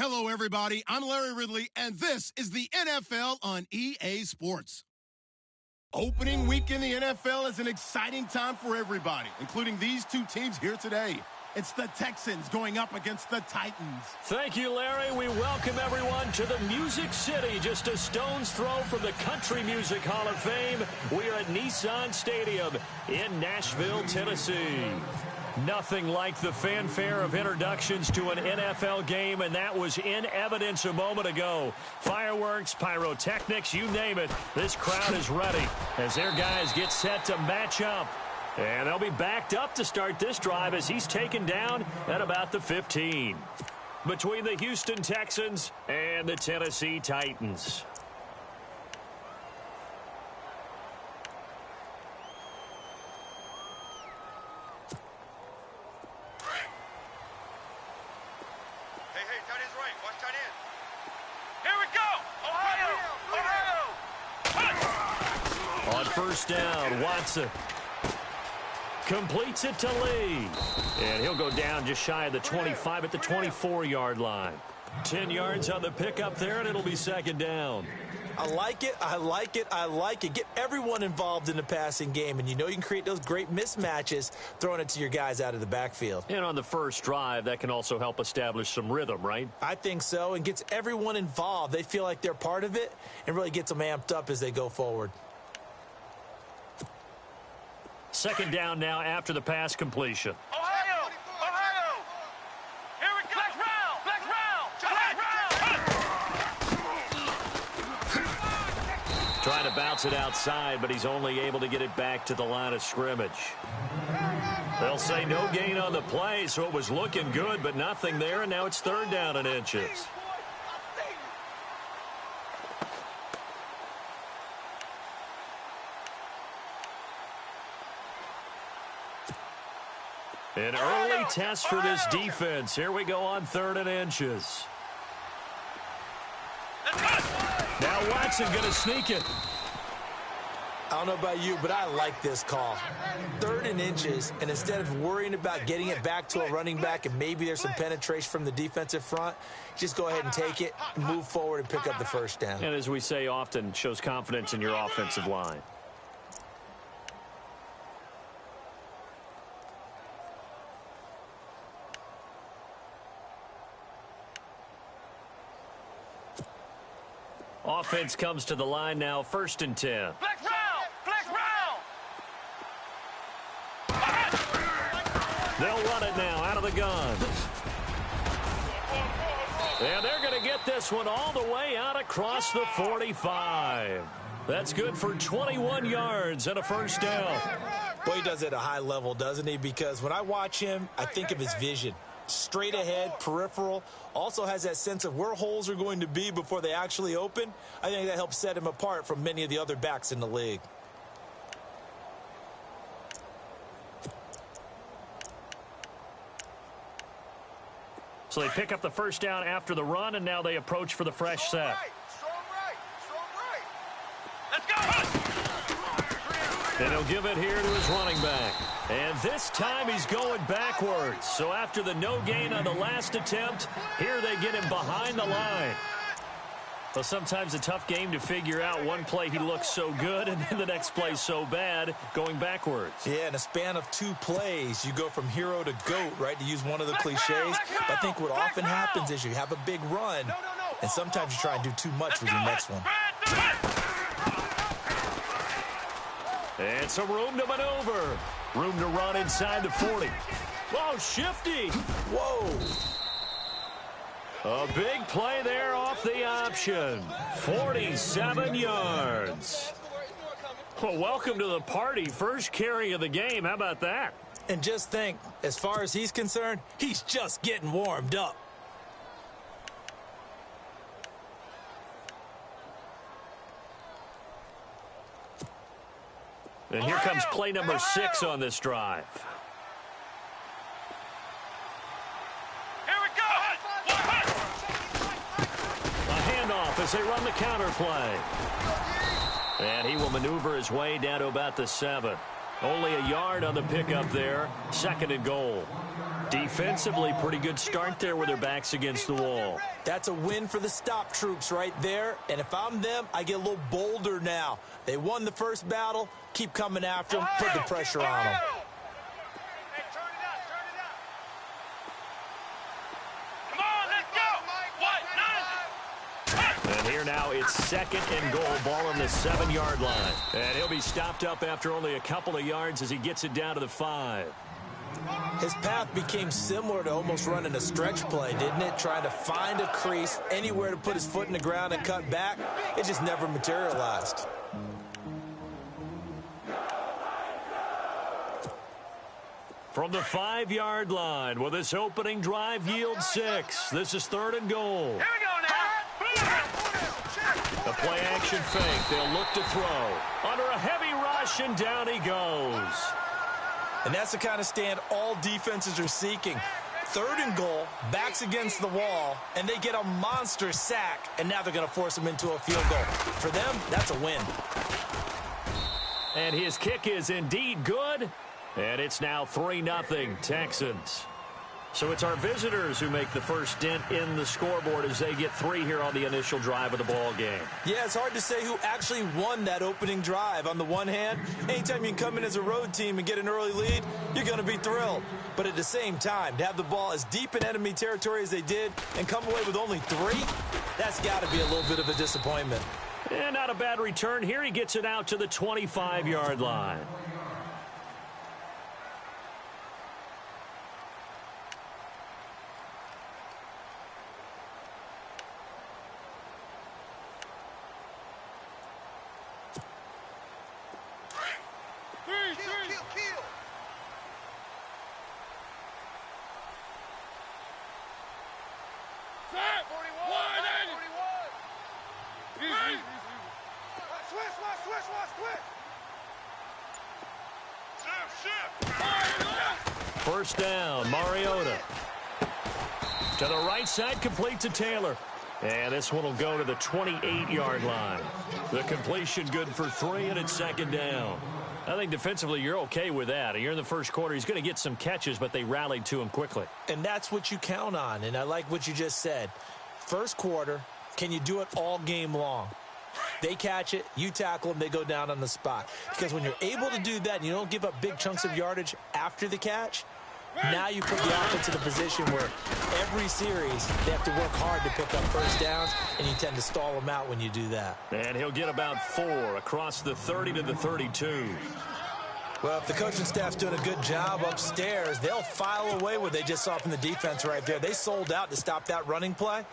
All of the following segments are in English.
Hello, everybody. I'm Larry Ridley, and this is the NFL on EA Sports. Opening week in the NFL is an exciting time for everybody, including these two teams here today. It's the Texans going up against the Titans. Thank you, Larry. We welcome everyone to the Music City, just a stone's throw from the Country Music Hall of Fame. We are at Nissan Stadium in Nashville, Tennessee. Nothing like the fanfare of introductions to an NFL game, and that was in evidence a moment ago. Fireworks, pyrotechnics, you name it. This crowd is ready as their guys get set to match up. And they'll be backed up to start this drive as he's taken down at about the 15. Between the Houston Texans and the Tennessee Titans. First down, Watson completes it to Lee. And he'll go down just shy of the 25 at the 24-yard line. 10 yards on the pickup there, and it'll be second down. I like it, I like it, I like it. Get everyone involved in the passing game, and you know you can create those great mismatches throwing it to your guys out of the backfield. And on the first drive, that can also help establish some rhythm, right? I think so, and gets everyone involved. They feel like they're part of it and really gets them amped up as they go forward. Second down now after the pass completion. Ohio! Here we go! Flex round! Trying to bounce it outside, but he's only able to get it back to the line of scrimmage. They'll say no gain on the play, so it was looking good, but nothing there, and now it's third down and inches. An early test for this defense. Here we go on third and inches. Now Watson going to sneak it. I don't know about you, but I like this call. Third and inches, and instead of worrying about getting it back to a running back and maybe there's some penetration from the defensive front, just go ahead and take it, move forward, and pick up the first down. And as we say often, shows confidence in your offensive line. Offense comes to the line now, first and 10. Flex round! They'll run it now out of the gun. And they're going to get this one all the way out across the 45. That's good for 21 yards and a first down. Boy, he does it at a high level, doesn't he? Because when I watch him, I think of his vision. Straight ahead, peripheral, also has that sense of where holes are going to be before they actually open. I think that helps set him apart from many of the other backs in the league. So they pick up the first down after the run, and now they approach for the fresh set. Strong right. Let's go! And he'll give it here to his running back. And this time he's going backwards. So after the no gain on the last attempt, here they get him behind the line. Well, sometimes a tough game to figure out. One play he looks so good, and then the next play so bad, going backwards. Yeah, in a span of 2 plays, you go from hero to GOAT, right, to use one of the cliches. But I think what often happens is you have a big run, and sometimes you try and do too much with your next one. And some room to maneuver. Room to run inside the 40. Whoa, shifty. Whoa. A big play there off the option. 47 yards. Well, welcome to the party. First carry of the game. How about that? And just think, as far as he's concerned, he's just getting warmed up. And here comes play number 6 on this drive. Here we go! A handoff as they run the counter play. And he will maneuver his way down to about the 7. Only a yard on the pickup there. Second and goal. Defensively, pretty good start there with their backs against the wall. That's a win for the stop troops right there. And if I'm them, I get a little bolder now. They won the first battle. Keep coming after them. Put the pressure on them. And here now it's 2nd and goal, ball on the 7-yard line. And he'll be stopped up after only a couple of yards as he gets it down to the 5. His path became similar to almost running a stretch play, didn't it? Trying to find a crease, anywhere to put his foot in the ground and cut back. It just never materialized. From the 5-yard line, will this opening drive yield 6? This is 3rd and goal. Here we go now. The play action fake. They'll look to throw. Under a heavy rush, and down he goes. And that's the kind of stand all defenses are seeking. 3rd and goal, backs against the wall, and they get a monster sack, and now they're going to force them into a field goal. For them, that's a win. And his kick is indeed good, and it's now 3-0 Texans. So it's our visitors who make the first dent in the scoreboard as they get 3 here on the initial drive of the ball game. Yeah, it's hard to say who actually won that opening drive. On the one hand, anytime you can come in as a road team and get an early lead, you're going to be thrilled. But at the same time, to have the ball as deep in enemy territory as they did and come away with only 3, that's got to be a little bit of a disappointment. And not a bad return here. He gets it out to the 25-yard line. First down, Mariota. To the right side, complete to Taylor. And this one will go to the 28-yard line. The completion good for 3, and it's 2nd down. I think defensively you're okay with that. You're in the first quarter. He's going to get some catches, but they rallied to him quickly. And that's what you count on, and I like what you just said. First quarter, can you do it all game long? They catch it, you tackle them, they go down on the spot. Because when you're able to do that and you don't give up big chunks of yardage after the catch, now you put the offense in a position where every series they have to work hard to pick up first downs, and you tend to stall them out when you do that. And he'll get about 4 across the 30 to the 32. Well, if the coaching staff's doing a good job upstairs, they'll file away what they just saw from the defense right there. They sold out to stop that running play.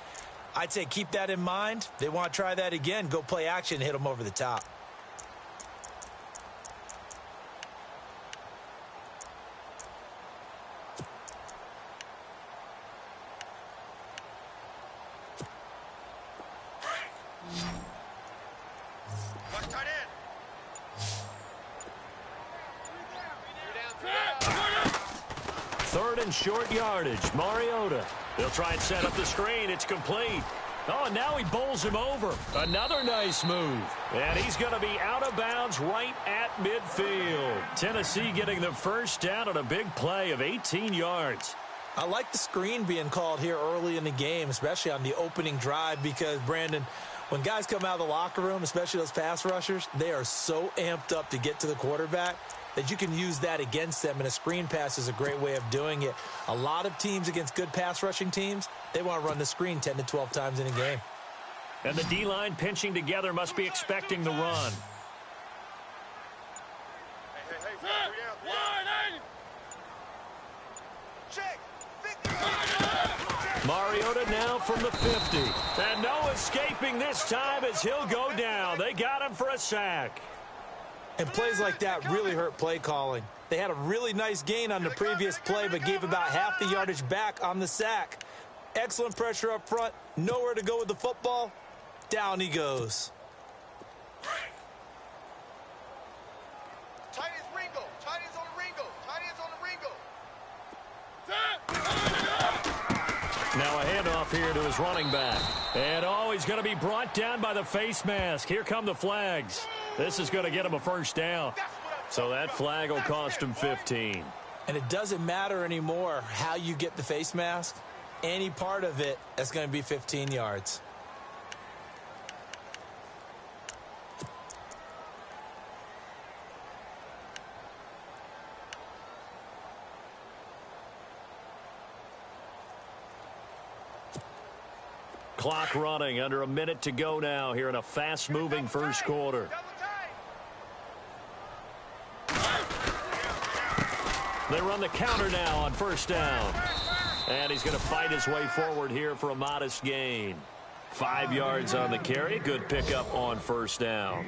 I'd say keep that in mind. They want to try that again. Go play action, hit them over the top. Short yardage, Mariota. They'll try and set up the screen. It's complete. Oh, and now he bowls him over. Another nice move. And he's going to be out of bounds right at midfield. Tennessee getting the first down on a big play of 18 yards. I like the screen being called here early in the game, especially on the opening drive, because, Brandon, when guys come out of the locker room, especially those pass rushers, they are so amped up to get to the quarterback that you can use that against them, and a screen pass is a great way of doing it. A lot of teams against good pass rushing teams, they want to run the screen 10 to 12 times in a game. And the D-line pinching together must be expecting the run. Mariota now from the 50. And no escaping this time as he'll go down. They got him for a sack. And plays like that really hurt play calling. They had a really nice gain on the previous play, but gave about half the yardage back on the sack. Excellent pressure up front. Nowhere to go with the football. Down he goes. Tight is Ringo. Tight is on Ringo. Tight is on Ringo. Now a handoff here to his running back. And oh, he's going to be brought down by the face mask. Here come the flags. This is going to get him a first down. So that flag will cost him 15. And it doesn't matter anymore how you get the face mask. Any part of it, that's going to be 15 yards. Clock running, under a minute to go now here in a fast-moving first quarter. They run the counter now on first down. And he's going to fight his way forward here for a modest gain. 5 yards on the carry. Good pickup on first down.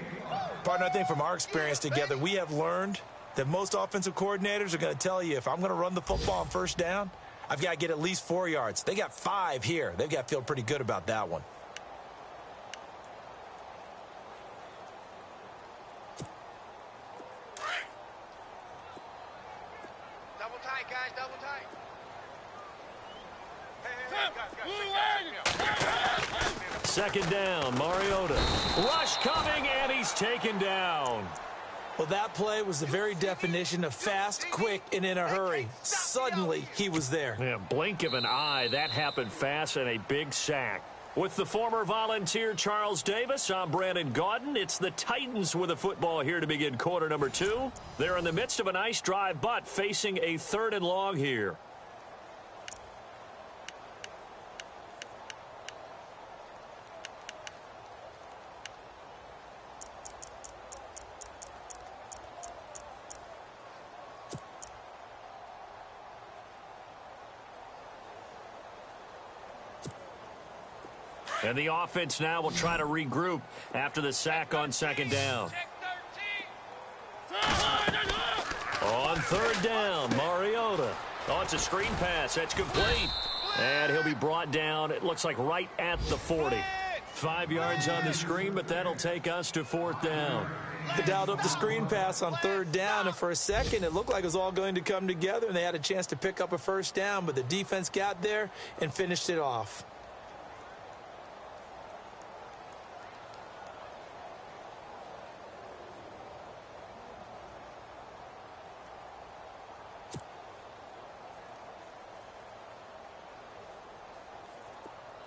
Partner, I think from our experience together, we have learned that most offensive coordinators are going to tell you, if I'm going to run the football on first down, I've got to get at least 4 yards. They got 5 here. They've got to feel pretty good about that one. Double tight, guys, double tight. Second down, Mariota. Rush coming, and he's taken down. Well, that play was the very definition of fast, quick, and in a hurry. Suddenly, he was there. Yeah, blink of an eye. That happened fast, and a big sack. With the former Volunteer Charles Davis, I'm Brandon Gaudin. It's the Titans with a football here to begin quarter number 2. They're in the midst of a nice drive, but facing a 3rd and long here. And the offense now will try to regroup after the sack on second down. On third down, Mariota. Oh, it's a screen pass. That's complete. And he'll be brought down, it looks like right at the 40. 5 yards on the screen, but that'll take us to 4th down. They dialed up the screen pass on 3rd down, and for a second, it looked like it was all going to come together, and they had a chance to pick up a first down, but the defense got there and finished it off.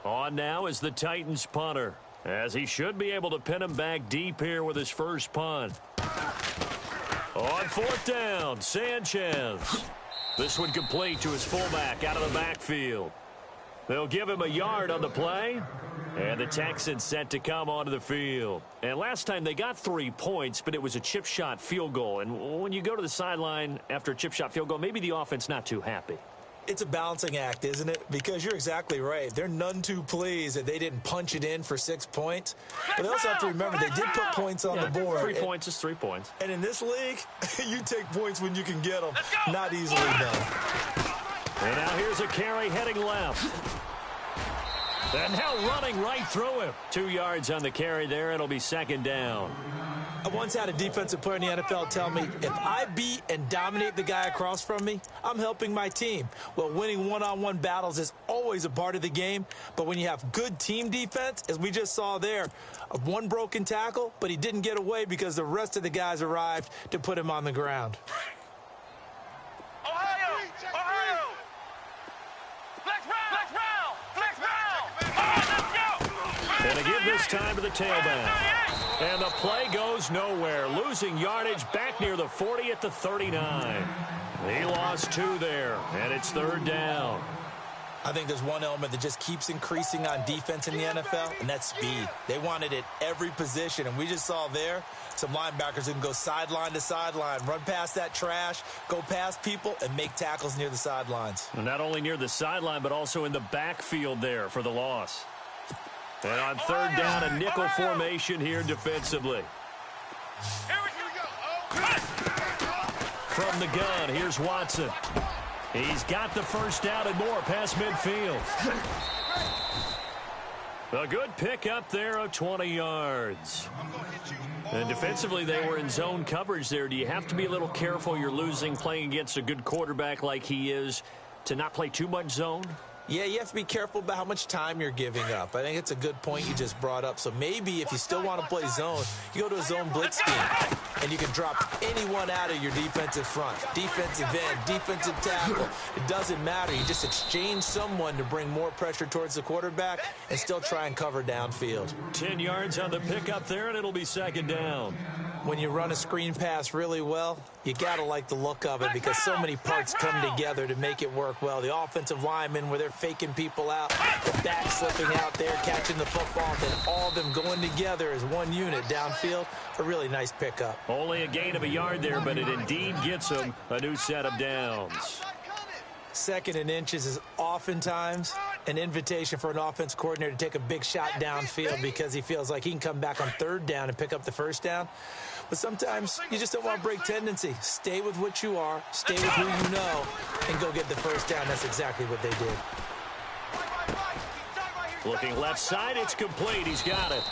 On now is the Titans punter, as he should be able to pin him back deep here with his first punt. On 4th down, Sanchez. This one complete to his fullback out of the backfield. They'll give him a yard on the play, and the Texans set to come onto the field. And last time they got 3 points, but it was a chip shot field goal. And when you go to the sideline after a chip shot field goal, maybe the offense not too happy. It's a balancing act, isn't it? Because you're exactly right. They're none too pleased that they didn't punch it in for 6 points. But they also have to remember they did put points on the board. 3 points is 3 points. And in this league, you take points when you can get them. Not easily done. And now here's a carry heading left. And now running right through him. 2 yards on the carry there. It'll be second down. I once had a defensive player in the NFL tell me, if I beat and dominate the guy across from me, I'm helping my team. Well, winning one-on-one battles is always a part of the game, but when you have good team defense, as we just saw there, one broken tackle, but he didn't get away because the rest of the guys arrived to put him on the ground. Ohio! Ohio! Flex round! Flex round! Let's go! And to give this time to the tailback. And the play goes nowhere. Losing yardage back near the 40 at the 39. He lost 2 there, and it's 3rd down. I think there's one element that just keeps increasing on defense in the NFL, and that's speed. They want it at every position, and we just saw there some linebackers who can go sideline to sideline, run past that trash, go past people, and make tackles near the sidelines. And not only near the sideline, but also in the backfield there for the loss. And on 3rd down, a nickel formation here defensively. Here we go. From the gun, here's Watson. He's got the first down and more past midfield. A good pickup there of 20 yards. And defensively, they were in zone coverage there. Do you have to be a little careful? You're losing playing against a good quarterback like he is to not play too much zone? Yeah, you have to be careful about how much time you're giving up. I think it's a good point you just brought up. So maybe if you still want to play zone, you go to a zone blitz scheme. and you can drop anyone out of your defensive front. Defensive end, defensive tackle. It doesn't matter. You just exchange someone to bring more pressure towards the quarterback and still try and cover downfield. 10 yards on the pickup there, and it'll be second down. When you run a screen pass really well, you got to like the look of it because so many parts come together to make it work well. The offensive linemen, where they're faking people out, the back slipping out there, catching the football, and then all of them going together as one unit downfield. A really nice pickup. Only a gain of a yard there, but it indeed gets them a new set of downs. Second and inches is oftentimes an invitation for an offense coordinator to take a big shot downfield because he feels like he can come back on third down and pick up the first down. But sometimes you just don't want to break tendency. Stay with what you are, stay with who you know, and go get the first down. That's exactly what they did. Looking left side, it's complete. He's got it.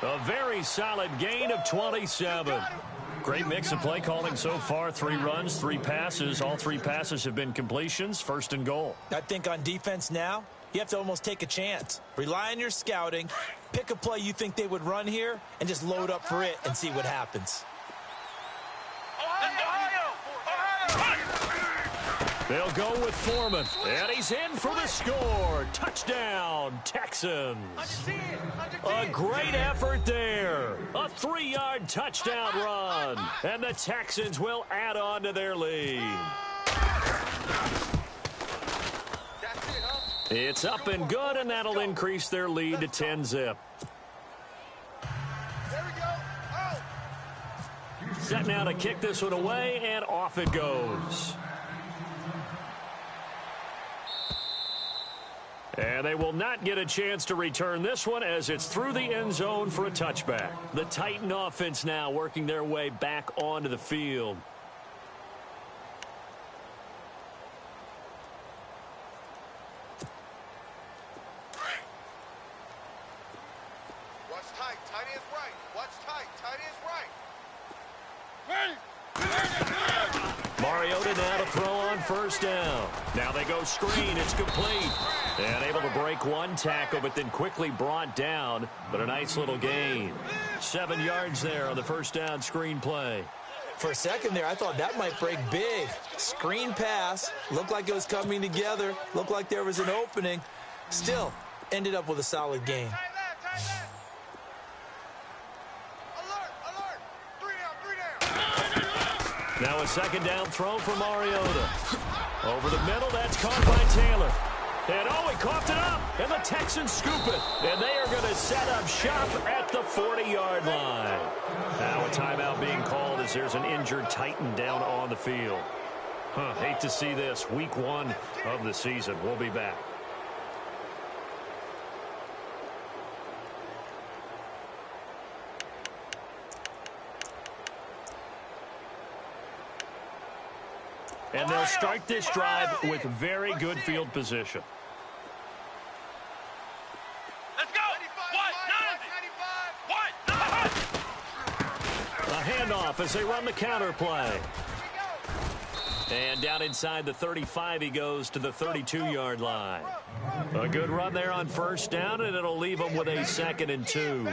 A very solid gain of 27. Great mix of play calling so far. 3 runs, 3 passes. All 3 passes have been completions. First and goal. I think on defense now, you have to almost take a chance. Rely on your scouting. Pick a play you think they would run here and just load up for it and see what happens. They'll go with Foreman. And he's in for the score. Touchdown, Texans. A great effort there. A 3-yard touchdown run. And the Texans will add on to their lead. It's up and good, and that'll increase their lead to 10-zip. Set now to kick this one away, and off it goes. And they will not get a chance to return this one as it's through the end zone for a touchback. The Titan offense now working their way back onto the field. Watch tight. Tight is right. Watch tight. Tight is right. Mariota now to throw on first down. Now they go screen. It's complete. And able to break one tackle, but then quickly brought down. But a nice little gain. 7 yards there on the first down screen play. For a second there, I thought that might break big. Screen pass. Looked like it was coming together. Looked like there was an opening. Still, ended up with a solid gain. Now a second down throw for Mariota. Over the middle, that's caught by Taylor. And he coughed it up, and the Texans scoop it. And they are going to set up shop at the 40-yard line. Now a timeout being called as there's an injured Titan down on the field. Hate to see this. Week 1 of the season. We'll be back. And they'll start this drive with very good field position. Let's go. A handoff as they run the counter play. And down inside the 35, he goes to the 32-yard line. A good run there on first down, and it'll leave him with a 2nd and 2.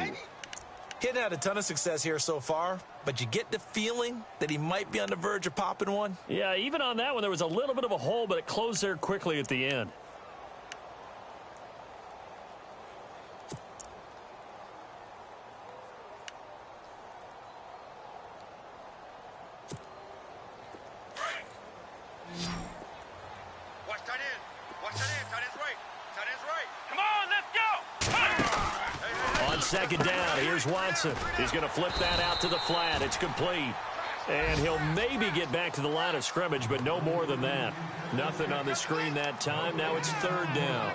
He hadn't had a ton of success here so far, but you get the feeling that he might be on the verge of popping one. Yeah, even on that one, there was a little bit of a hole, but it closed there quickly at the end. Watch tight end. Watch tight end. Tight end's right. Tight end's right. Come on, let's go. On second down, here's Watson. He's going to flip that out to the flat. It's complete. And he'll maybe get back to the line of scrimmage, but no more than that. Nothing on the screen that time. Now it's 3rd down.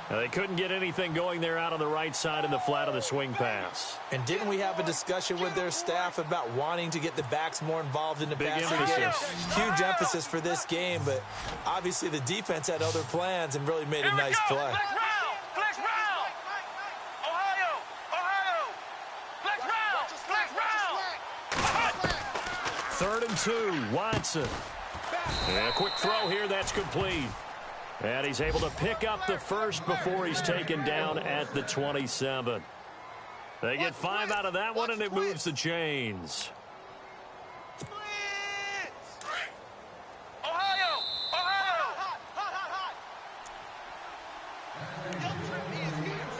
Now they couldn't get anything going there out on the right side in the flat of the swing pass. And didn't we have a discussion with their staff about wanting to get the backs more involved in the passing game? Huge emphasis for this game, but obviously the defense had other plans and really made a nice play. Flex round. Ohio. Flex round. 3rd and 2, Watson. And a quick throw here, that's complete. And he's able to pick up the first before he's taken down at the 27. They get 5 out of that one, and it moves the chains.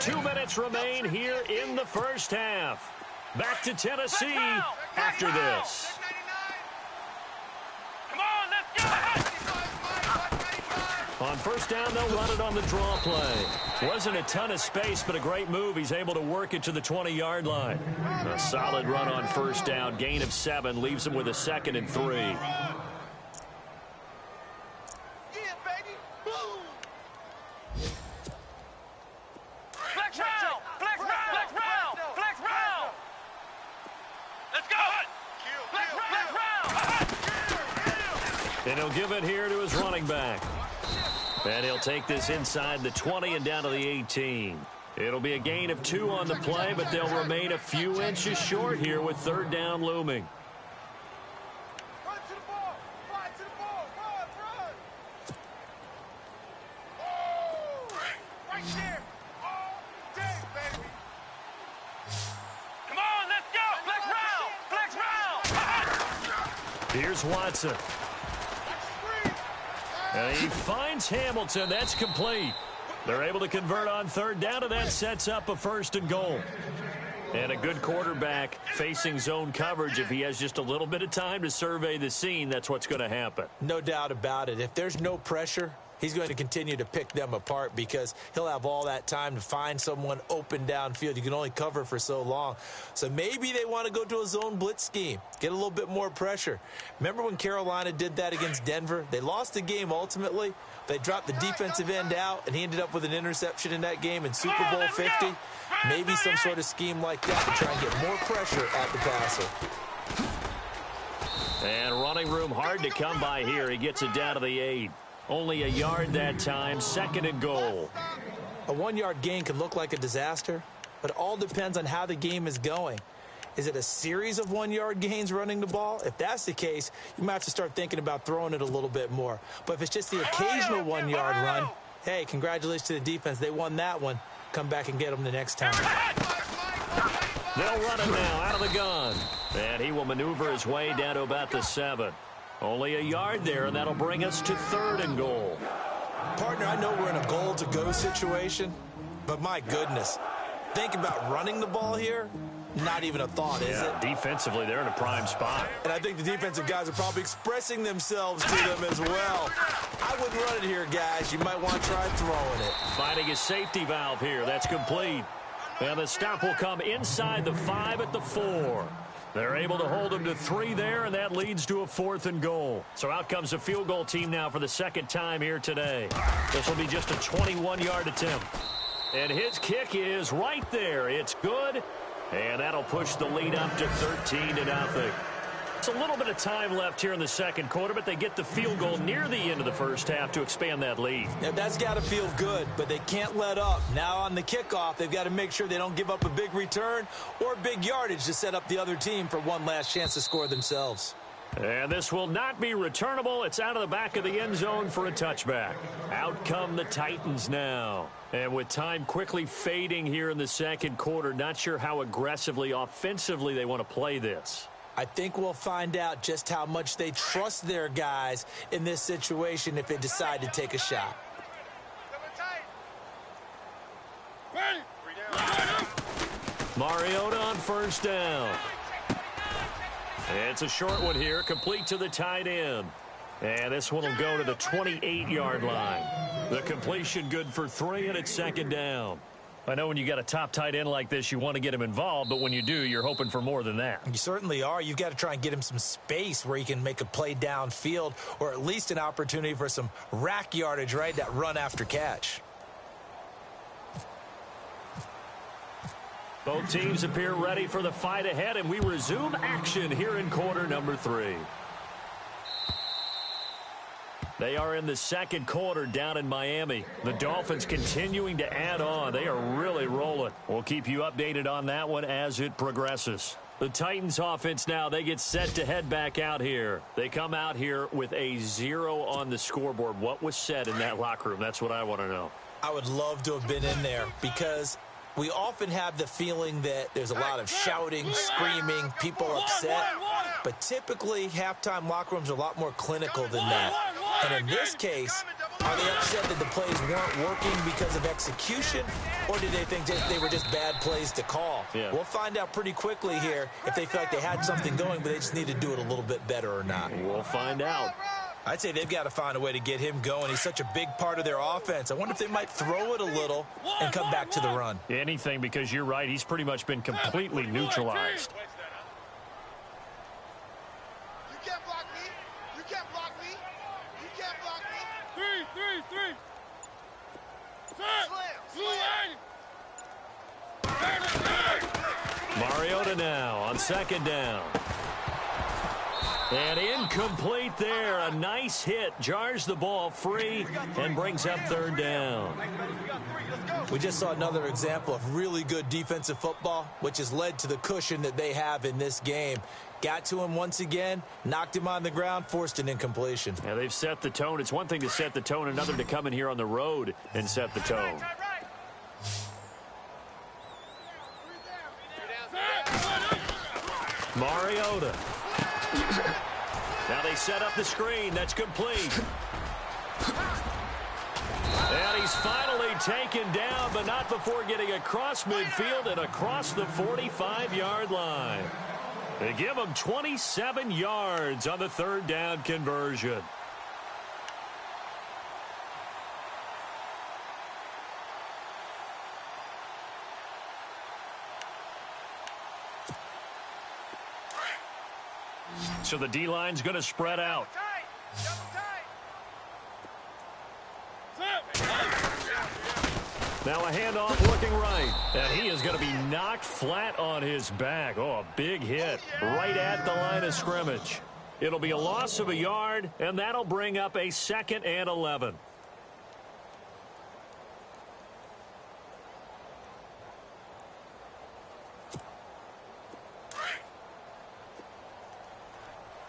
2 minutes remain here in the first half. Back to Tennessee after this. Come on, let's go! On first down, they'll run it on the draw play. Wasn't a ton of space, but a great move. He's able to work it to the 20-yard line. A solid run on first down. Gain of 7 leaves him with a 2nd and 3. And he'll give it here to his running back. And he'll take this inside the 20 and down to the 18. It'll be a gain of 2 on the play, but they'll remain a few inches short here with third down looming. Run to the ball! Run to the ball! Run! Oh! Right there! All day, baby! Come on, let's go! Flex round! Flex round! Here's Watson. And he finds Hamilton. That's complete. They're able to convert on third down, and that sets up a 1st and goal. And a good quarterback facing zone coverage. If he has just a little bit of time to survey the scene, that's what's going to happen. No doubt about it. If there's no pressure, he's going to continue to pick them apart because he'll have all that time to find someone open downfield. You can only cover for so long. So maybe they want to go to a zone blitz scheme, get a little bit more pressure. Remember when Carolina did that against Denver? They lost the game ultimately. They dropped the defensive end out, and he ended up with an interception in that game in Super Bowl 50. Maybe some sort of scheme like that to try and get more pressure at the passer. And running room hard to come by here. He gets it down to the 8. Only a yard that time, 2nd and goal. A 1-yard gain can look like a disaster, but it all depends on how the game is going. Is it a series of 1-yard gains running the ball? If that's the case, you might have to start thinking about throwing it a little bit more. But if it's just the occasional 1-yard run, hey, congratulations to the defense. They won that one. Come back and get them the next time. They'll run it now out of the gun. And he will maneuver his way down to about the 7. Only a yard there, and that'll bring us to 3rd and goal. Partner, I know we're in a goal-to-go situation, but my goodness, think about running the ball here. Not even a thought, is it? Defensively, they're in a prime spot. And I think the defensive guys are probably expressing themselves to them as well. I wouldn't run it here, guys. You might want to try throwing it. Finding a safety valve here. That's complete. And the stop will come inside the 5 at the 4. They're able to hold him to 3 there, and that leads to a 4th and goal. So out comes the field goal team now for the 2nd time here today. This will be just a 21-yard attempt. And his kick is right there. It's good. And that'll push the lead up to 13-0. It's a little bit of time left here in the second quarter, but they get the field goal near the end of the first half to expand that lead. Yeah, that's got to feel good, but they can't let up. Now on the kickoff, they've got to make sure they don't give up a big return or big yardage to set up the other team for one last chance to score themselves. And this will not be returnable. It's out of the back of the end zone for a touchback. Out come the Titans now. And with time quickly fading here in the second quarter, not sure how aggressively, offensively they want to play this. I think we'll find out just how much they trust their guys in this situation if they decide to take a shot. Mariota on first down. It's a short one here, complete to the tight end. And this one will go to the 28-yard line. The completion good for 3, and it's second down. I know when you got a top tight end like this, you want to get him involved, but when you do, you're hoping for more than that. You certainly are. You've got to try and get him some space where he can make a play downfield, or at least an opportunity for some rack yardage, right? That run after catch. Both teams appear ready for the fight ahead, and we resume action here in quarter number 3. They are in the second quarter down in Miami. The Dolphins continuing to add on. They are really rolling. We'll keep you updated on that one as it progresses. The Titans offense now, they get set to head back out here. They come out here with a 0 on the scoreboard. What was said in that locker room? That's what I want to know. I would love to have been in there because we often have the feeling that there's a lot of shouting, screaming, people upset. But typically, halftime locker rooms are a lot more clinical than that. And in this case, Are they upset that the plays weren't working because of execution, or did they think they were just bad plays to call? Yeah. We'll find out pretty quickly here if they feel like they had something going, but they just need to do it a little bit better or not. We'll find out. I'd say they've got to find a way to get him going. He's such a big part of their offense. I wonder if they might throw it a little and come back to the run. Anything, because you're right. He's pretty much been completely neutralized. You can't block me. You can't block me. You can't block me. Three. Mariota now on second down. And incomplete there. A nice hit. Jars the ball free and brings up third down. We just saw another example of really good defensive football, which has led to the cushion that they have in this game. Got to him once again, knocked him on the ground, forced an incompletion. Yeah, they've set the tone. It's one thing to set the tone, another to come in here on the road and set the tone. Mariota. Now they set up the screen. That's complete. And he's finally taken down, but not before getting across midfield and across the 45-yard line. They give him 27 yards on the third down conversion. So the D-line's going to spread out. Now a handoff looking right. And he is going to be knocked flat on his back. Oh, a big hit right at the line of scrimmage. It'll be a loss of a yard, and that'll bring up a 2nd and 11.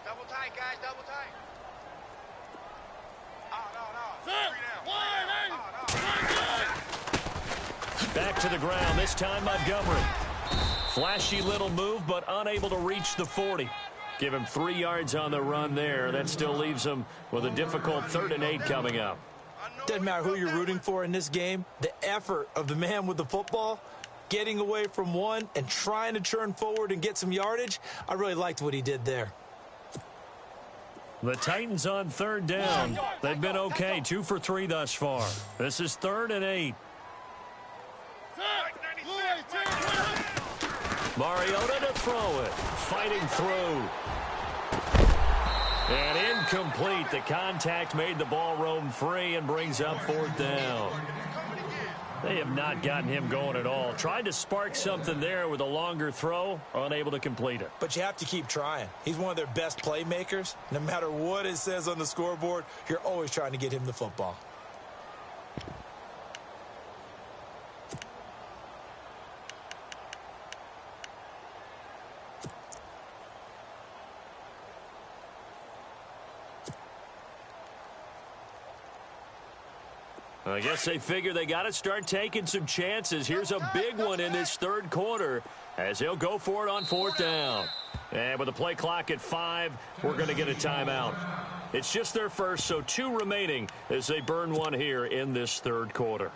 Double tight, guys. Double tight. Back to the ground, this time Montgomery. Flashy little move, but unable to reach the 40. Give him 3 yards on the run there. That still leaves him with a difficult 3rd and 8 coming up. Doesn't matter who you're rooting for in this game. The effort of the man with the football, getting away from one and trying to turn forward and get some yardage, I really liked what he did there. The Titans on 3rd down. They've been okay, 2 for 3 thus far. This is 3rd and 8. Mariota to throw it. Fighting through. And incomplete. The contact made the ball roam free and brings up 4th down. They have not gotten him going at all. Tried to spark something there with a longer throw, unable to complete it. But you have to keep trying. He's one of their best playmakers. No matter what it says on the scoreboard, you're always trying to get him the football. I guess they figure they got to start taking some chances. Here's a big one in this 3rd quarter as they'll go for it on 4th down. And with the play clock at 5, we're going to get a timeout. It's just their first, so 2 remaining as they burn one here in this 3rd quarter.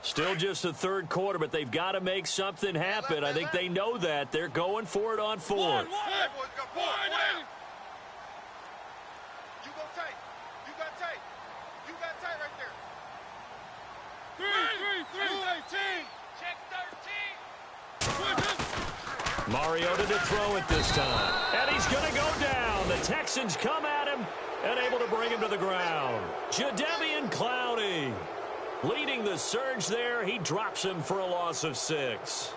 Still just the 3rd quarter, but they've got to make something happen. I think they know that. They're going for it on 4th. You go tight. You got tight. You got tight right there. 18. Check 13. Mariota to throw it this time. And he's going to go down. The Texans come at him and able to bring him to the ground. Jadeveon Clowney leading the surge there. He drops him for a loss of 6.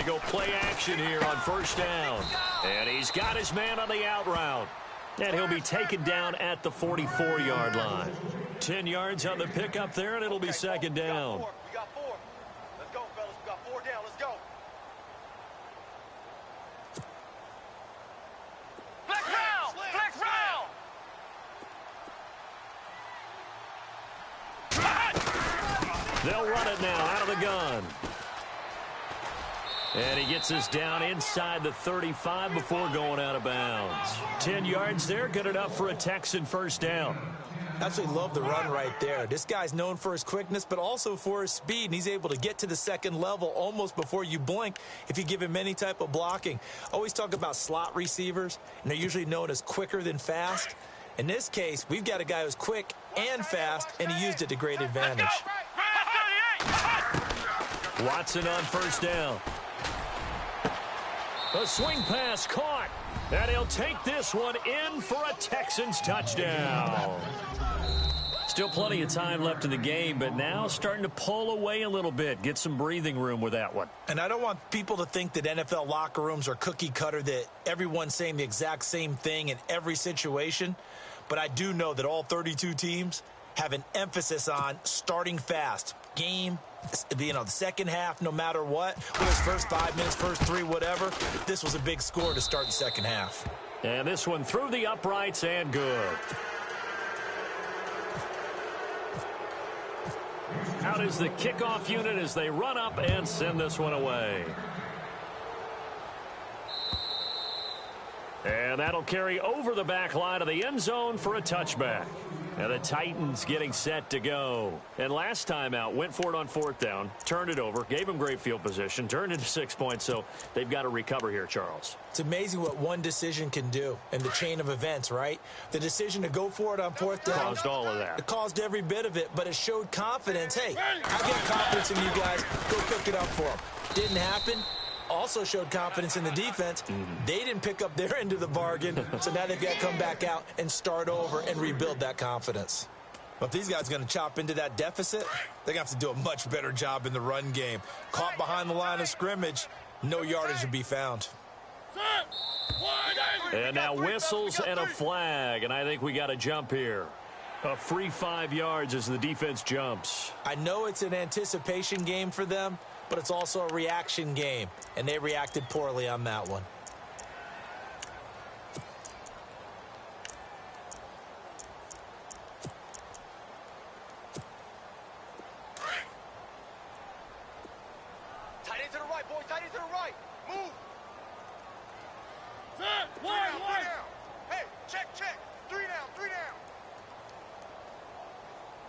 go play action here on first down. And he's got his man on the out route. And he'll be taken down at the 44-yard line. 10 yards on the pickup there, and it'll be second down. We got four. Let's go, fellas. We got 4 down. Let's go. Flex round! Flex round! They'll run it now out of the gun. And he gets us down inside the 35 before going out of bounds. 10 yards there, good enough for a Texan first down. Absolutely love the run right there. This guy's known for his quickness, but also for his speed, and he's able to get to the second level almost before you blink if you give him any type of blocking. Always talk about slot receivers, and they're usually known as quicker than fast. In this case, we've got a guy who's quick and fast, and he used it to great advantage. Watson on first down. A swing pass caught, and he'll take this one in for a Texans touchdown. Still plenty of time left in the game, but now starting to pull away a little bit, get some breathing room with that one. And I don't want people to think that NFL locker rooms are cookie cutter, that everyone's saying the exact same thing in every situation, but I do know that all 32 teams have an emphasis on starting fast. Game, the second half, no matter what, whether it's first 5 minutes, first 3, whatever, this was a big score to start the second half. And this one through the uprights and good. Out is the kickoff unit as they run up and send this one away. And that'll carry over the back line of the end zone for a touchback. And the Titans getting set to go. And last time out, went for it on fourth down, turned it over, gave them great field position, turned into 6 points, so they've got to recover here, Charles. It's amazing what one decision can do in the chain of events, right? The decision to go for it on fourth down caused all of that. It caused every bit of it, but it showed confidence. Hey, I get confidence in you guys. Go pick it up for them. Didn't happen. Also showed confidence in the defense. They didn't pick up their end of the bargain, so now they've got to come back out and start over and rebuild that confidence. But if these guys are going to chop into that deficit, they're going to have to do a much better job in the run game. Caught behind the line of scrimmage, no yardage to be found. And now whistles and a flag, and I think we got a jump here. A free 5 yards as the defense jumps. I know it's an anticipation game for them, but it's also a reaction game, and they reacted poorly on that one. Tight end to the right, boys. Tight end to the right. Move. Set. Three down. Hey, check. 3 down.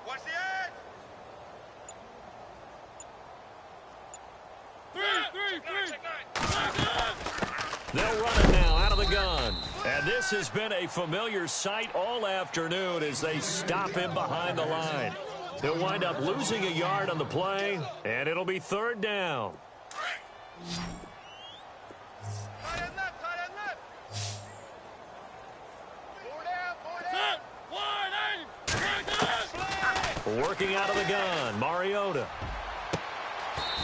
Watch the edge. 3. They'll run it now out of the gun. And this has been a familiar sight all afternoon as they stop him behind the line. They'll wind up losing a yard on the play, and it'll be third down. Tight end left. Four down. Working out of the gun, Mariota.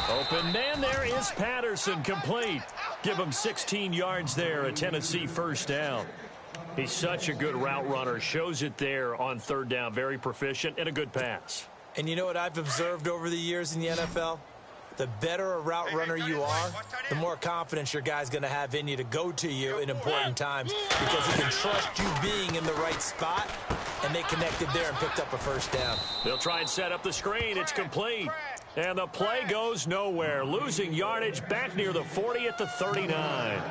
Open man, there is Patterson, complete. Give him 16 yards there, a Tennessee first down. He's such a good route runner, shows it there on third down, very proficient and a good pass. And you know what I've observed over the years in the NFL? The better a route runner you are, the more confidence your guy's going to have in you to go to you in important times because he can trust you being in the right spot, and they connected there and picked up a first down. They'll try and set up the screen. It's complete. And the play goes nowhere, losing yardage back near the 40 at the 39.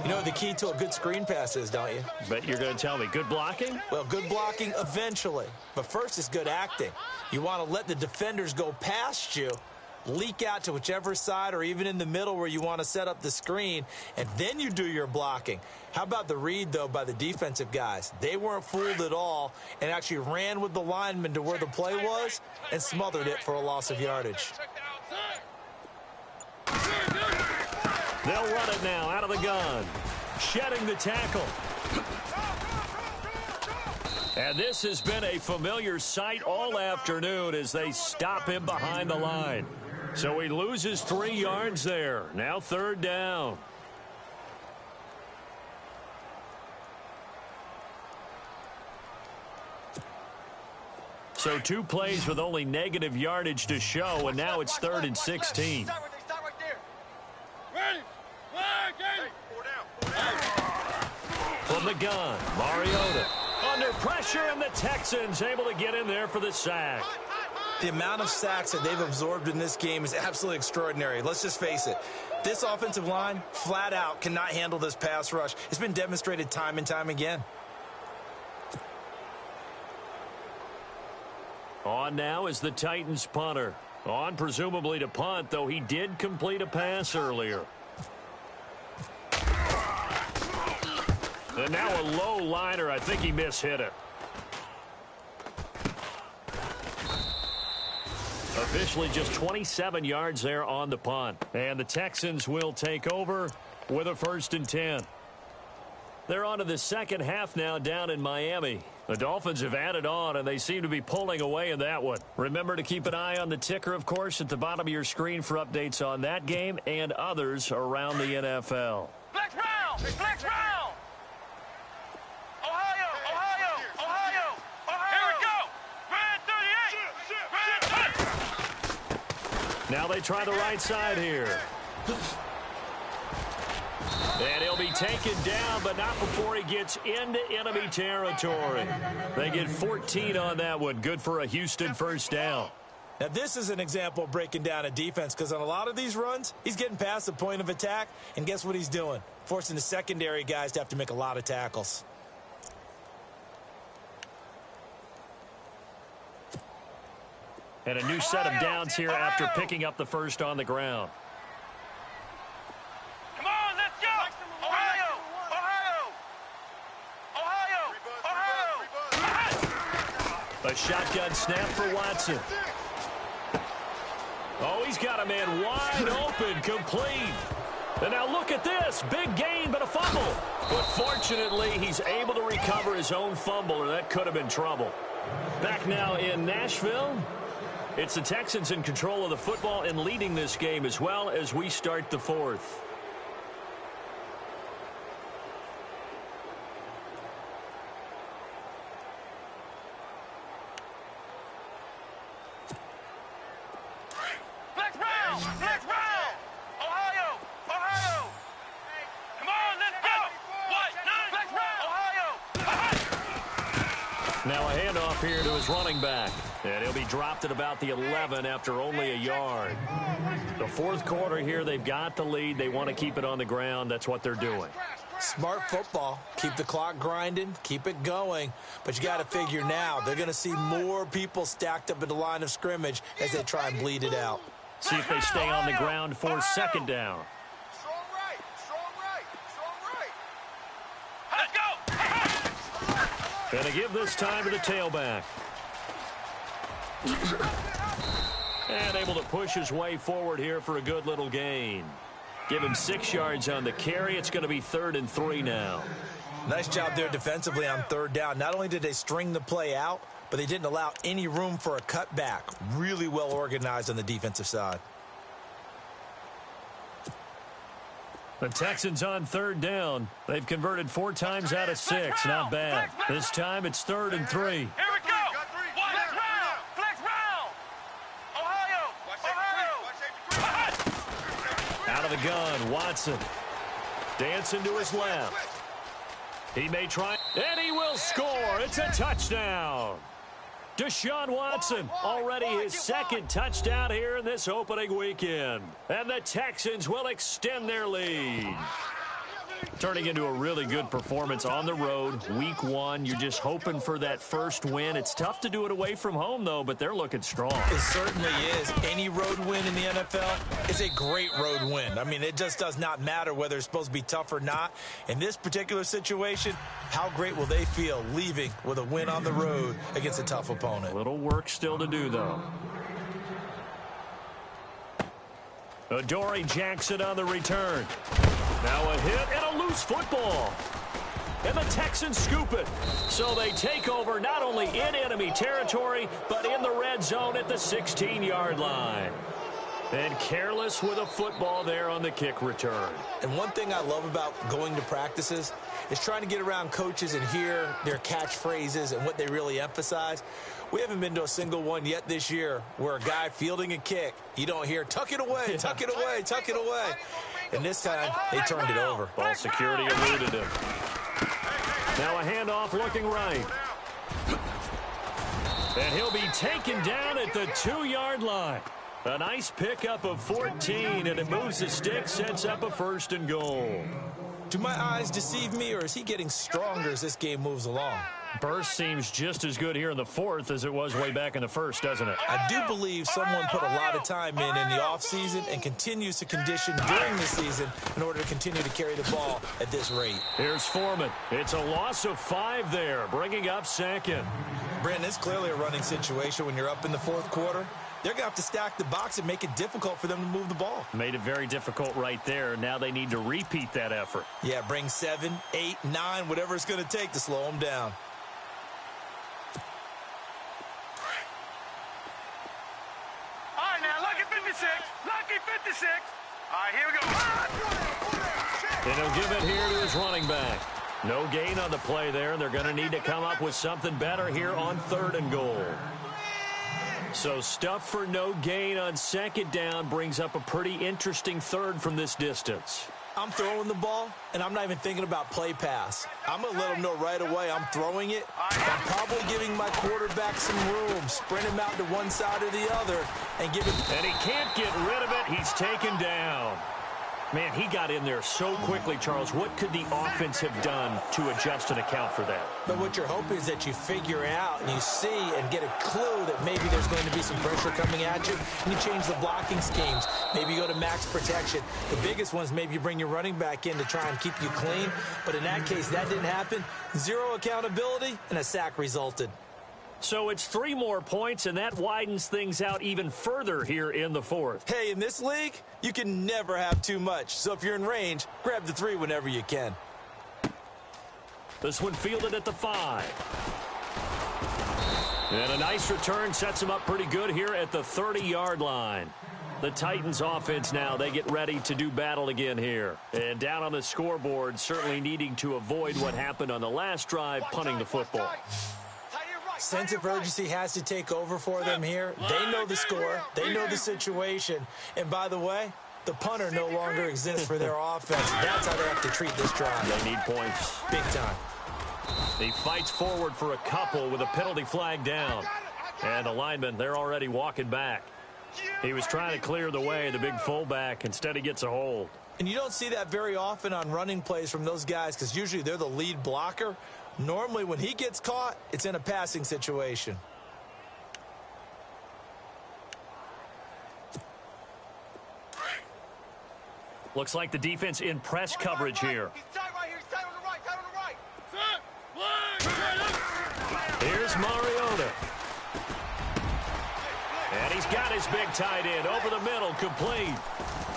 You know what the key to a good screen pass is, don't you? But you're going to tell me, good blocking? Well, good blocking eventually. But first is good acting. You want to let the defenders go past you, leak out to whichever side or even in the middle where you want to set up the screen, and then you do your blocking. How about the read, though, by the defensive guys? They weren't fooled at all and actually ran with the lineman to where the play was and smothered it for a loss of yardage. They'll run it now out of the gun. Shedding the tackle. And this has been a familiar sight all afternoon as they stop him behind the line. So he loses 3 yards there. Now 3rd down. So 2 plays with only negative yardage to show, and now it's 3rd and 16. Stop right there. Ready? Flag, Hey, 4 down. From the gun, Mariota under pressure, and the Texans able to get in there for the sack. The amount of sacks that they've absorbed in this game is absolutely extraordinary. Let's just face it. This offensive line, flat out, cannot handle this pass rush. It's been demonstrated time and time again. On now is the Titans punter. On presumably to punt, though he did complete a pass earlier. And now a low liner. I think he mishit it. Officially just 27 yards there on the punt. And the Texans will take over with a 1st and 10. They're on to the second half now down in Miami. The Dolphins have added on, and they seem to be pulling away in that one. Remember to keep an eye on the ticker, of course, at the bottom of your screen for updates on that game and others around the NFL. Flex round! Flex round! Ohio! Here we go! Red 38! Now they try the right side here. And he'll be taken down, but not before he gets into enemy territory. They get 14 on that one. Good for a Houston 1st down. Now, this is an example of breaking down a defense, because on a lot of these runs, he's getting past the point of attack, and guess what he's doing? Forcing the secondary guys to have to make a lot of tackles. And a new set of downs here after picking up the 1st on the ground. Come on, let's go! Ohio! A shotgun snap for Watson. Oh, he's got a man wide open, complete. And now look at this. Big gain, but a fumble. But fortunately, he's able to recover his own fumble, or that could have been trouble. Back now in Nashville. It's the Texans in control of the football and leading this game as well as we start the 4th. Flex round! Ohio! Come on, let's go! Flex round! Ohio! Now a handoff here to his running back. And he'll be dropped at about the 11 after only a yard. The 4th quarter here, they've got the lead. They want to keep it on the ground. That's what they're doing. Smart football. Keep the clock grinding. Keep it going. But you got to figure now they're going to see more people stacked up at the line of scrimmage as they try and bleed it out. See if they stay on the ground for 2nd down. Strong right! Let's go! And they give this time to the tailback. And able to push his way forward here for a good little gain. Give him 6 yards on the carry. It's going to be 3rd and 3 now. Nice job there defensively on 3rd down. Not only did they string the play out, but they didn't allow any room for a cutback. Really well organized on the defensive side. The Texans on 3rd down. They've converted 4 times out of 6. Not bad. This time it's 3rd and 3. Here we go! Flex round! Ohio! Out of the gun, Watson. Dancing to his left. He may try, and he will score. It's a touchdown. Deshaun Watson, already his 2nd touchdown here in this opening weekend. And the Texans will extend their lead. Turning into a really good performance on the road, week 1. You're just hoping for that first win. It's tough to do it away from home, though, but they're looking strong. It certainly is. Any road win in the NFL is a great road win. I mean, it just does not matter whether it's supposed to be tough or not. In this particular situation, how great will they feel leaving with a win on the road against a tough opponent? Little work still to do, though. Adoree Jackson on the return. Now a hit and a loose football. And the Texans scoop it. So they take over not only in enemy territory, but in the red zone at the 16-yard line. And careless with a football there on the kick return. And one thing I love about going to practices is trying to get around coaches and hear their catchphrases and what they really emphasize. We haven't been to a single one yet this year where a guy fielding a kick, you don't hear, tuck it away, tuck it away, tuck it away. And this time, they turned it over. Ball security eluded him. Now a handoff looking right. And he'll be taken down at the 2-yard line. A nice pickup of 14, and it moves the stick, sets up a 1st and goal. Do my eyes deceive me, or is he getting stronger as this game moves along? Burst seems just as good here in the 4th as it was way back in the 1st, doesn't it? I do believe someone put a lot of time in the offseason and continues to condition during the season in order to continue to carry the ball at this rate. Here's Foreman. It's a loss of 5 there, bringing up 2nd. Brandon, it's clearly a running situation when you're up in the 4th quarter. They're going to have to stack the box and make it difficult for them to move the ball. Made it very difficult right there. Now they need to repeat that effort. Yeah, bring 7, 8, 9, whatever it's going to take to slow them down. All right, now, lucky 56. Lucky 56. All right, here we go. And he'll give it here to his running back. No gain on the play there. They're going to need to come up with something better here on 3rd and goal. So stuff for no gain on 2nd down brings up a pretty interesting 3rd from this distance. I'm throwing the ball, and I'm not even thinking about play pass. I'm going to let them know right away I'm throwing it. I'm probably giving my quarterback some room, sprint him out to one side or the other, and give him... And he can't get rid of it. He's taken down. Man, he got in there so quickly, Charles. What could the offense have done to adjust and account for that? But what you're hoping is that you figure out and you see and get a clue that maybe there's going to be some pressure coming at you, and you change the blocking schemes. Maybe you go to max protection. The biggest one is maybe you bring your running back in to try and keep you clean. But in that case, that didn't happen. 0 accountability, and a sack resulted. So it's 3 more points, and that widens things out even further here in the 4th. Hey, in this league, you can never have too much. So if you're in range, grab the 3 whenever you can. This one fielded at the 5. And a nice return sets him up pretty good here at the 30-yard line. The Titans offense now, they get ready to do battle again here. And down on the scoreboard, certainly needing to avoid what happened on the last drive, punting the football. Sense of urgency has to take over for them here. They know the score. They know the situation. And by the way, the punter no longer exists for their offense. That's how they have to treat this drive. They need points. Big time. He fights forward for a couple with a penalty flag down. And the linemen, they're already walking back. He was trying to clear the way, the big fullback. Instead, he gets a hold. And you don't see that very often on running plays from those guys because usually they're the lead blocker. Normally, when he gets caught, it's in a passing situation. Looks like the defense in press coverage here. He's tight right here. He's tight on the right. Tight on the right. Here's Mariota. And he's got his big tight end over the middle, complete.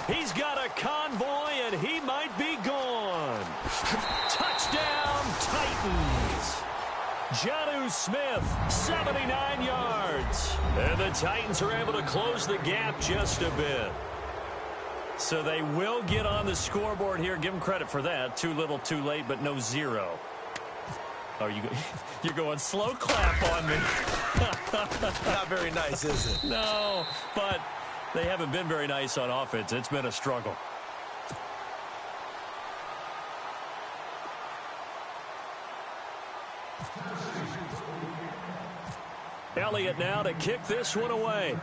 He's got a convoy, and he might be gone. Touchdown, Titans. Jonnu Smith, 79 yards. And the Titans are able to close the gap just a bit. So they will get on the scoreboard here. Give them credit for that. Too little, too late, but no 0. Oh, you're going slow clap on me. Not very nice, is it? No, but they haven't been very nice on offense. It's been a struggle. Elliott now to kick this one away.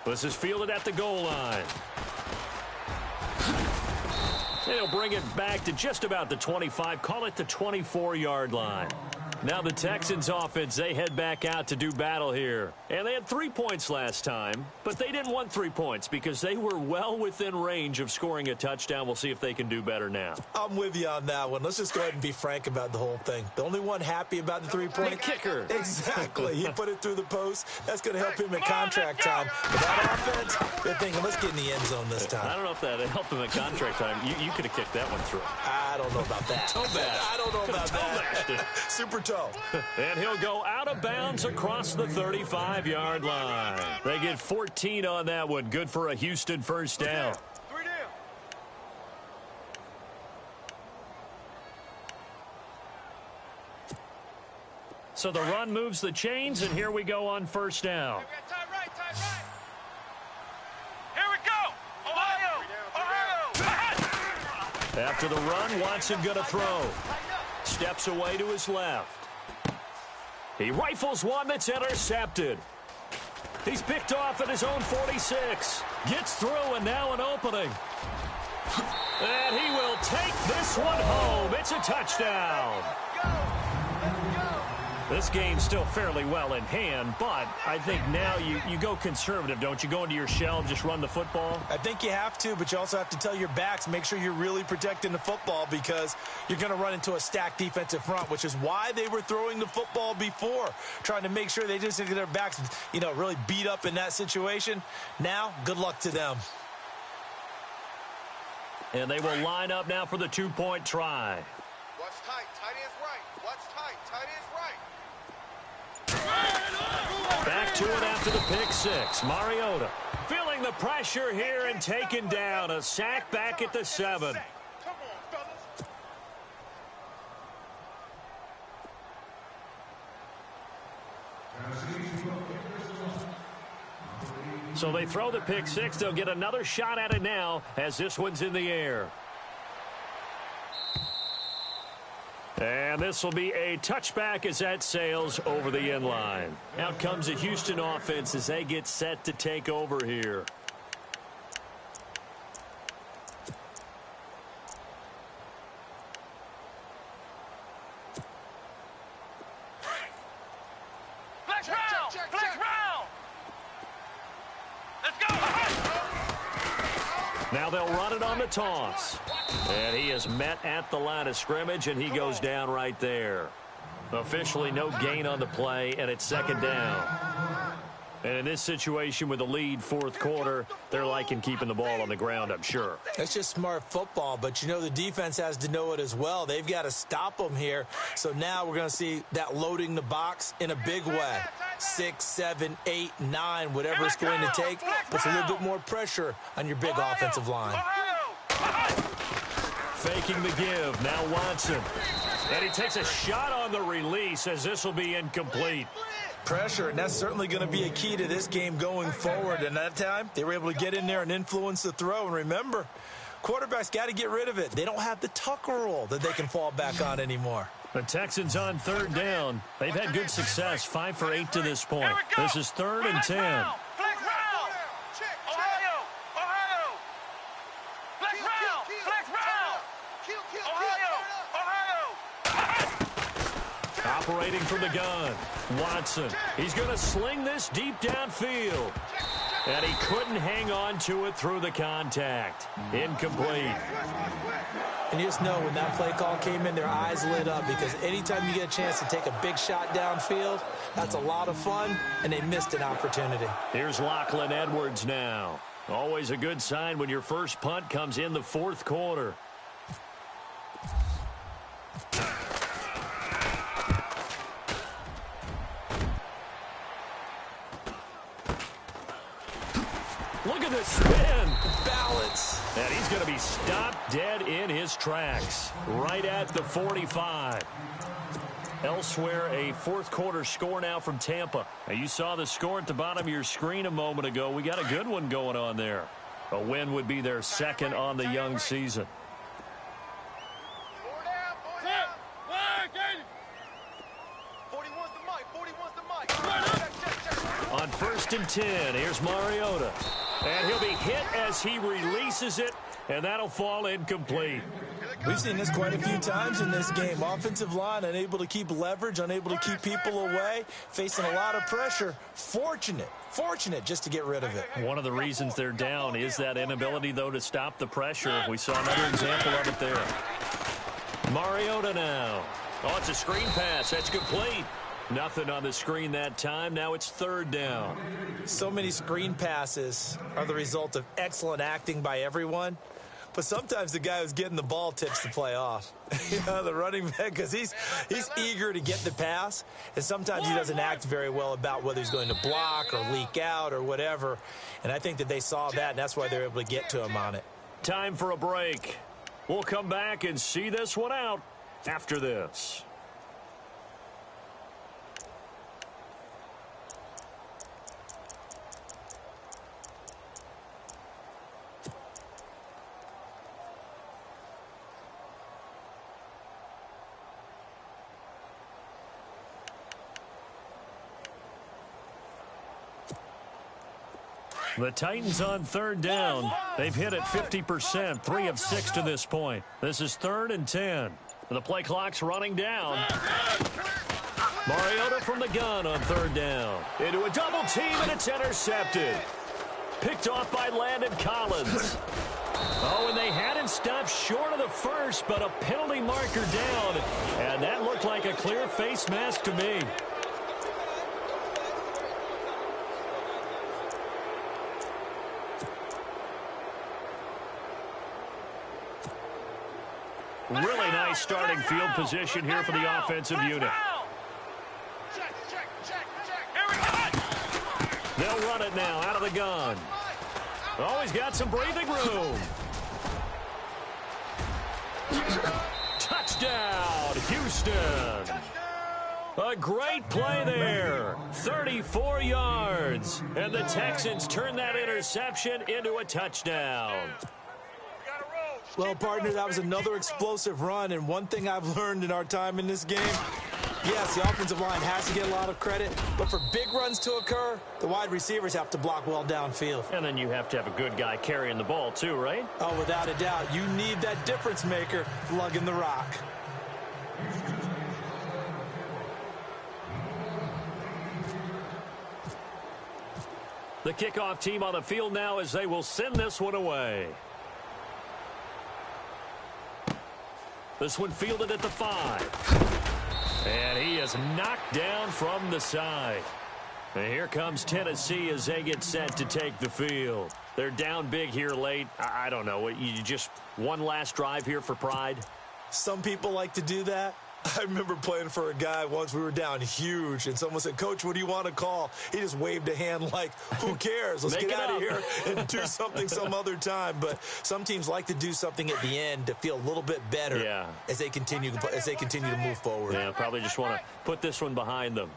This is fielded at the goal line. They'll bring it back to just about the 25, call it the 24-yard line. Now the Texans offense, they head back out to do battle here. And they had 3 points last time, but they didn't want 3 points because they were well within range of scoring a touchdown. We'll see if they can do better now. I'm with you on that one. Let's just go ahead and be frank about the whole thing. The only one happy about the 3-point The kicker. Exactly. He put it through the post. That's going to help him at contract time. But that offense, they're thinking, let's get in the end zone this time. I don't know if that helped him at contract time. You could have kicked that one through. I don't know about that. Toe bash. I don't know about that. Toe bashed it. Super toe. And he'll go out of bounds across the 35-yard line. They get 14 on that one. Good for a Houston first down. 3 down. So the run moves the chains, and here we go on first down. We got tight right, tight right. Here we go. Ohio. Ohio. After the run, Watson going to throw. Steps away to his left. He rifles one that's intercepted. He's picked off at his own 46. Gets through, and now an opening. And he will take this one home. It's a touchdown. This game's still fairly well in hand, but I think now you go conservative, don't you? Go into your shell and just run the football? I think you have to, but you also have to tell your backs, make sure you're really protecting the football because you're going to run into a stacked defensive front, which is why they were throwing the football before, trying to make sure they just get their backs, really beat up in that situation. Now, good luck to them. And they will line up now for the two-point try. Watch tight. Tight end's right. Watch tight. Tight end's right. Back to it after the pick six. Mariota feeling the pressure here and taken down. A sack back at the 7. Come on, fellas. So they throw the pick six. They'll get another shot at it now as this one's in the air. And this will be a touchback as that sails over the end line. Out comes the Houston offense as they get set to take over here. Flex round! Flex round! Let's go! Now they'll run it on the toss. And he is met at the line of scrimmage, and he goes down right there. Officially no gain on the play, and it's second down. And in this situation with the lead fourth quarter, they're liking keeping the ball on the ground, I'm sure. That's just smart football, but the defense has to know it as well. They've got to stop them here. So now we're going to see that loading the box in a big way. 6, 7, 8, 9, whatever it's going to take, puts a little bit more pressure on your big offensive line. Faking the give, now Watson. And he takes a shot on the release as this will be incomplete. Pressure, and that's certainly going to be a key to this game going forward. And that time, they were able to get in there and influence the throw. And remember, quarterbacks got to get rid of it. They don't have the Tucker rule that they can fall back on anymore. The Texans on third down. They've had good success, 5 for 8 to this point. This is 3rd and 10. Flex round! Ohio! Ohio! Flex round! Flex round! Ohio! Operating from the gun. Watson. He's going to sling this deep downfield. And he couldn't hang on to it through the contact. Incomplete. And you just know when that play call came in, their eyes lit up because anytime you get a chance to take a big shot downfield, that's a lot of fun, and they missed an opportunity. Here's Lachlan Edwards now. Always a good sign when your first punt comes in the fourth quarter. Look at the spin. Balance. And he's going to be stopped dead in his tracks. Right at the 45. Elsewhere, a fourth quarter score now from Tampa. Now, you saw the score at the bottom of your screen a moment ago. We got a good one going on there. A win would be their second on the young season. 4 down, 4 down. 41's the mic, 41's the mic. Check. On 1st and 10, here's Mariota. And he'll be hit as he releases it, and that'll fall incomplete. We've seen this quite a few times in this game. Offensive line unable to keep leverage, unable to keep people away, facing a lot of pressure. Fortunate just to get rid of it. One of the reasons they're down is that inability, though, to stop the pressure. We saw another example of it there. Mariota now. Oh, it's a screen pass. That's complete. Nothing on the screen that time. Now it's 3rd down. So many screen passes are the result of excellent acting by everyone. But sometimes the guy who's getting the ball tips the play off. You know, the running back, because he's eager to get the pass, and sometimes he doesn't act very well about whether he's going to block or leak out or whatever. And I think that they saw that, and that's why they're able to get to him on it. Time for a break. We'll come back and see this one out after this. The Titans on third down. They've hit it 50%, 3 of 6 to this point. This is 3rd and 10. The play clock's running down. Mariota from the gun on third down. Into a double team, and it's intercepted. Picked off by Landon Collins. Oh, and they had him stopped short of the first, but a penalty marker down. And that looked like a clear face mask to me. Really nice starting field position here for the offensive unit. They'll run it now out of the gun. Oh, he's got some breathing room. Touchdown, Houston. A great play there. 34 yards. And the Texans turn that interception into a touchdown. Well, partner, that was another explosive run, and one thing I've learned in our time in this game, yes, the offensive line has to get a lot of credit, but for big runs to occur, the wide receivers have to block well downfield. And then you have to have a good guy carrying the ball too, right? Oh, without a doubt. You need that difference maker lugging the rock. The kickoff team on the field now as they will send this one away. This one fielded at the 5. And he is knocked down from the side. And here comes Tennessee as they get set to take the field. They're down big here late. I don't know. You just one last drive here for pride? Some people like to do that. I remember playing for a guy once. We were down huge, and someone said, "Coach, what do you want to call?" He just waved a hand like, who cares? Let's get out of here and do something some other time. But some teams like to do something at the end to feel a little bit better as they continue to move forward. Yeah, probably just want to put this one behind them.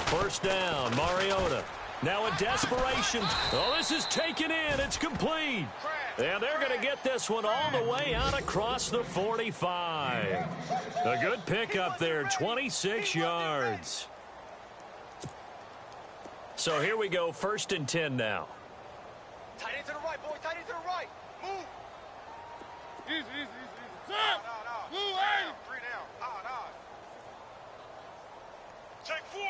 First down, Mariota. Now a desperation. Oh, this is taken in. It's complete. And they're going to get this one all the way out across the 45. A good pickup there, 26 yards. So here we go, 1st and 10 now. Tight end to the right, boy. Tight end to the right. Move. Easy. No. Move, 3 down. Take 4.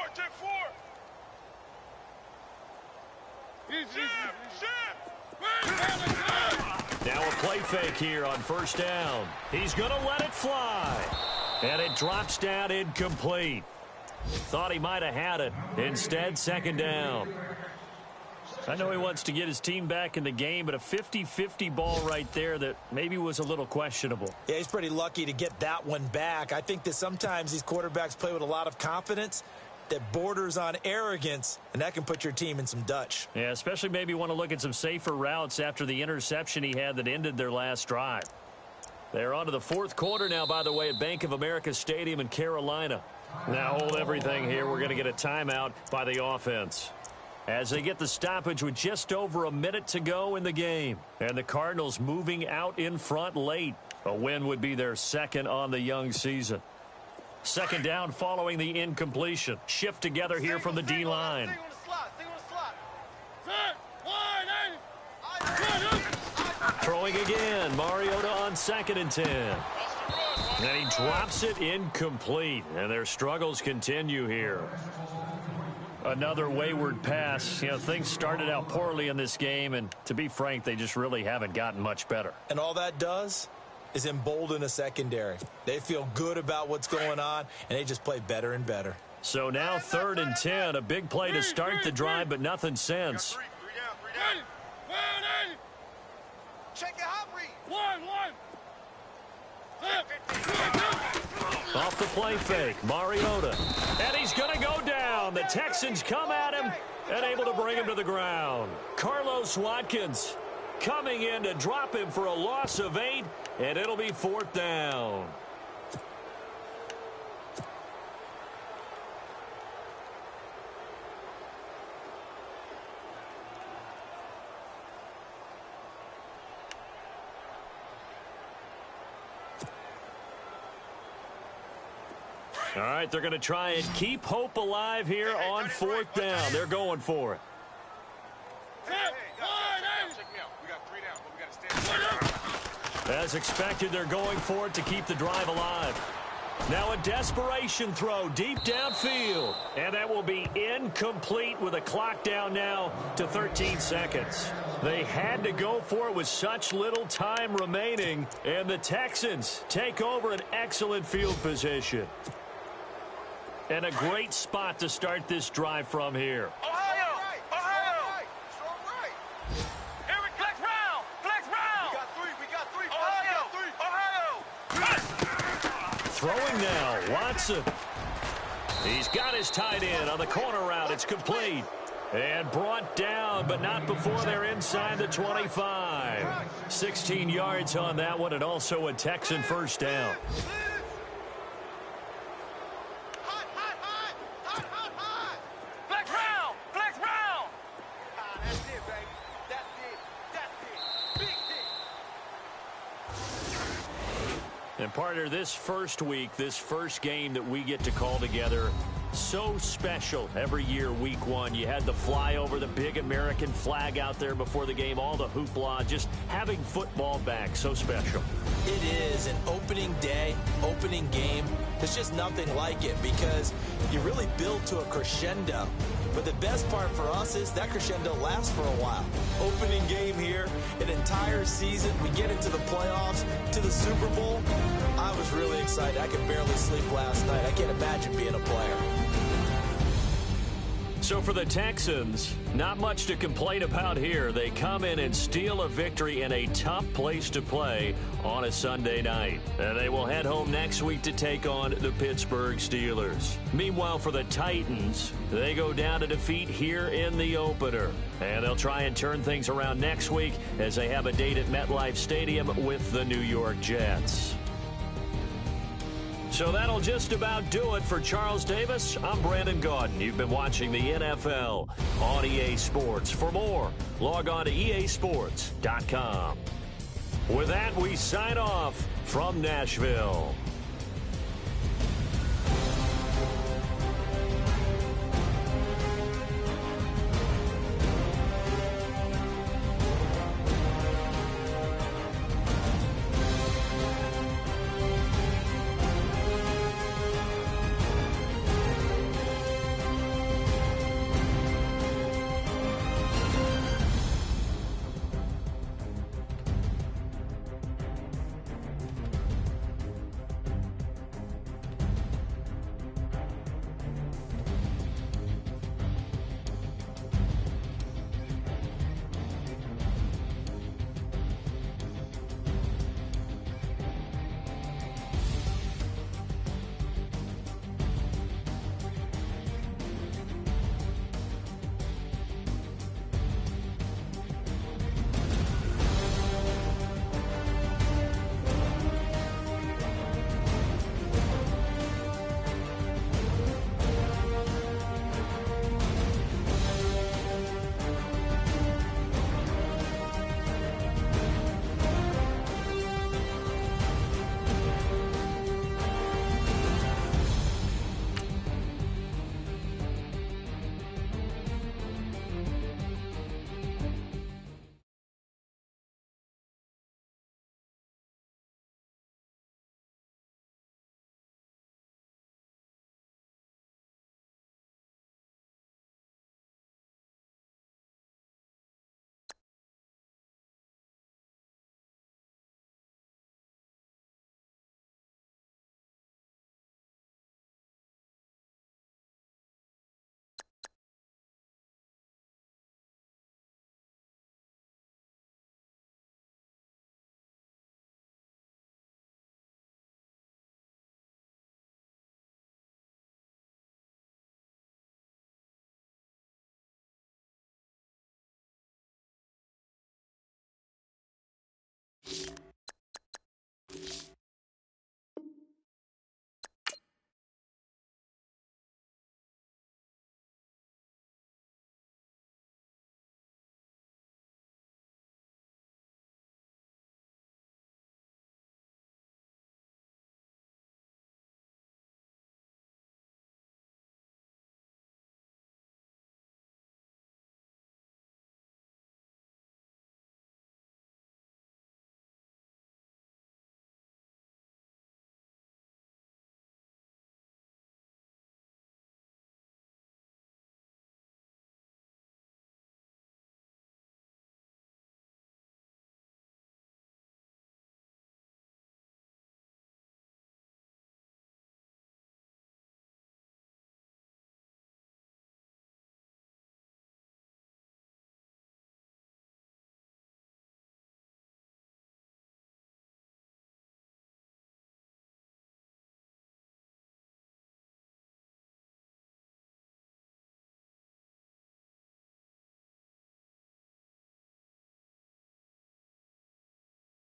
Now a play fake here on first down. He's going to let it fly. And it drops down incomplete. Thought he might have had it. Instead, 2nd down. I know he wants to get his team back in the game, but a 50-50 ball right there that maybe was a little questionable. Yeah, he's pretty lucky to get that one back. I think that sometimes these quarterbacks play with a lot of confidence that borders on arrogance, and that can put your team in some Dutch. Yeah, especially maybe want to look at some safer routes after the interception he had that ended their last drive. They're on to the 4th quarter now, by the way, at Bank of America Stadium in Carolina. Now hold everything here. We're going to get a timeout by the offense as they get the stoppage with just over a minute to go in the game. And the Cardinals moving out in front late. A win would be their 2nd on the young season. 2nd down following the incompletion. Shift together here from the D-line. Throwing again. Mariota on 2nd and 10. And he drops it incomplete. And their struggles continue here. Another wayward pass. You know, things started out poorly in this game, and to be frank, they just really haven't gotten much better. And all that does is embolden a secondary. They feel good about what's going on, and they just play better and better. So now 3rd and 10, a big play to start the drive, but nothing since. Check the hot read. Off the play fake, Mariota. And he's going to go down. The Texans come at him and able to bring him to the ground. Carlos Watkins coming in to drop him for a loss of 8, and it'll be 4th down. All right, they're going to try and keep hope alive here on 4th down. They're going for it. As expected, they're going for it to keep the drive alive. Now a desperation throw deep downfield. And that will be incomplete with a clock down now to 13 seconds. They had to go for it with such little time remaining. And the Texans take over an excellent field position. And a great spot to start this drive from here. Ohio! Ohio! Strong right. Here we flex round! Flex round! We got three. Ohio! Ohio! Throwing now, Watson. He's got his tight end on the corner route. It's complete. And brought down, but not before they're inside the 25. 16 yards on that one, and also a Texan first down. And partner, this first week, this first game that we get to call together, so special every year, week 1. You had the flyover, the big American flag out there before the game, all the hoopla, just having football back, so special. It is an opening day, opening game. There's just nothing like it because you really build to a crescendo. But the best part for us is that crescendo lasts for a while. Opening game here, an entire season. We get into the playoffs, to the Super Bowl. I was really excited. I could barely sleep last night. I can't imagine being a player. So for the Texans, not much to complain about here. They come in and steal a victory in a tough place to play on a Sunday night. And they will head home next week to take on the Pittsburgh Steelers. Meanwhile, for the Titans, they go down to defeat here in the opener. And they'll try and turn things around next week as they have a date at MetLife Stadium with the New York Jets. So that'll just about do it for Charles Davis. I'm Brandon Gaudin. You've been watching the NFL on EA Sports. For more, log on to easports.com. With that, we sign off from Nashville.